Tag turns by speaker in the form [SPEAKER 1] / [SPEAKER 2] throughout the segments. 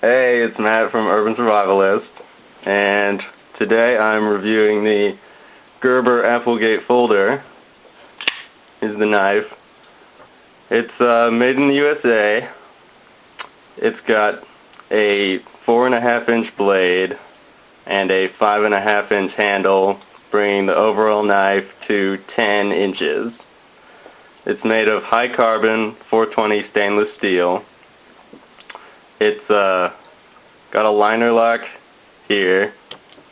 [SPEAKER 1] Hey, it's Matt from Urban Survivalist, and today I'm reviewing the Gerber Applegate Folder. Is the knife. It's made in the USA. It's got a 4.5-inch blade and a 5.5-inch handle, bringing the overall knife to 10 inches. It's made of high carbon 420 stainless steel. It's got a liner lock here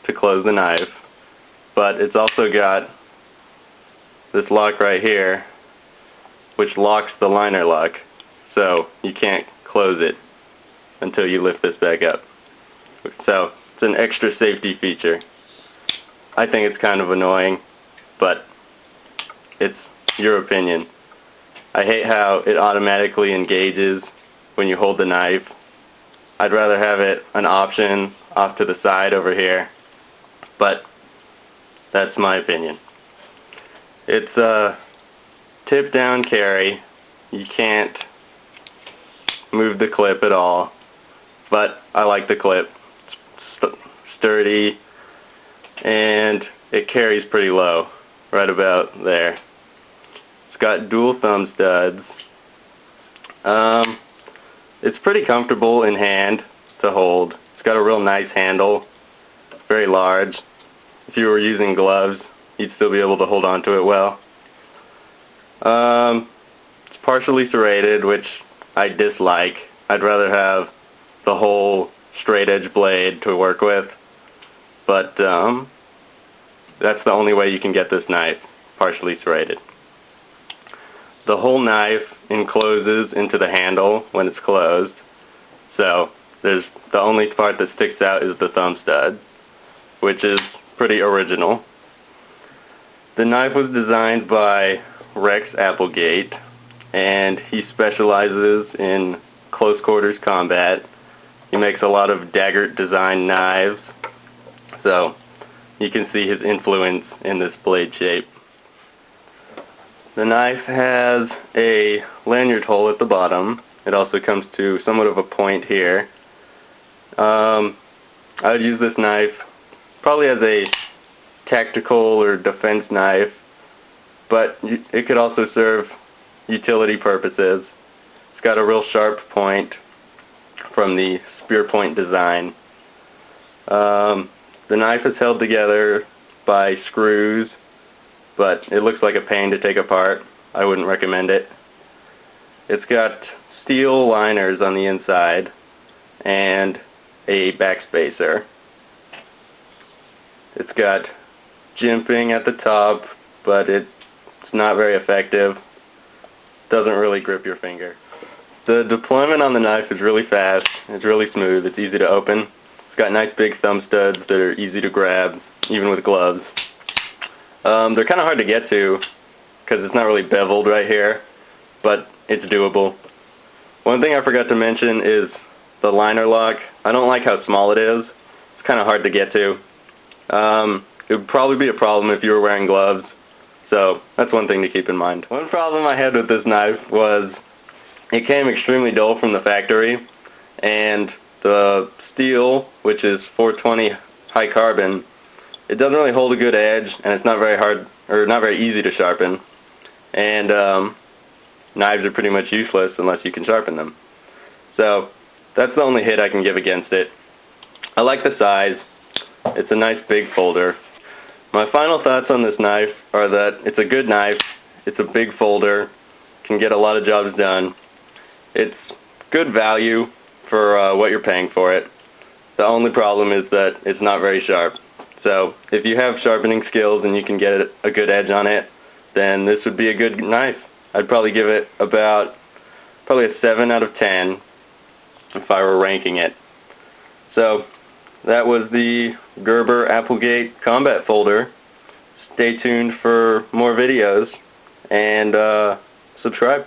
[SPEAKER 1] to close the knife, but it's also got this lock right here which locks the liner lock, so you can't close it until you lift this back up. So it's an extra safety feature. I think it's kind of annoying, but it's your opinion. I hate how it automatically engages when you hold the knife. I'd rather have it an option off to the side over here, but that's my opinion. It's a tip down carry. You can't move the clip at all, but I like the clip. It's sturdy and it carries pretty low, right about there. It's got dual thumb studs. It's pretty comfortable in hand to hold. It's got a real nice handle. It's very large. If you were using gloves, you'd still be able to hold on to it well. It's partially serrated, which I dislike. I'd rather have the whole straight edge blade to work with, but that's the only way you can get this knife, partially serrated. The whole knife encloses into the handle when it's closed, so the only part that sticks out is the thumb stud, which is pretty original. The knife was designed by Gerber Applegate, and he specializes in close quarters combat. He makes a lot of dagger design knives, so you can see his influence in this blade shape. The knife has a lanyard hole at the bottom. It also comes to somewhat of a point here. I would use this knife probably as a tactical or defense knife, but it could also serve utility purposes. It's got a real sharp point from the spear point design. The knife is held together by screws, but it looks like a pain to take apart. I wouldn't recommend it. It's got steel liners on the inside and a backspacer. It's got jimping at the top, but it's not very effective. Doesn't really grip your finger. The deployment on the knife is really fast. It's really smooth. It's easy to open. It's got nice big thumb studs that are easy to grab, even with gloves. They're kind of hard to get to because it's not really beveled right here, but it's doable. One thing I forgot to mention is the liner lock. I don't like how small it is. It's kind of hard to get to. It would probably be a problem if you were wearing gloves, so that's one thing to keep in mind. One problem I had with this knife was it came extremely dull from the factory, and the steel, which is 420 high carbon, it doesn't really hold a good edge, and it's not very hard, or not very easy to sharpen. And knives are pretty much useless unless you can sharpen them. So that's the only hit I can give against it. I like the size. It's a nice big folder. My final thoughts on this knife are that it's a good knife. It's a big folder. Can get a lot of jobs done. It's good value for what you're paying for it. The only problem is that it's not very sharp. So if you have sharpening skills and you can get a good edge on it, then this would be a good knife. I'd probably give it probably a 7 out of 10 if I were ranking it. So that was the Gerber Applegate Combat Folder. Stay tuned for more videos and subscribe.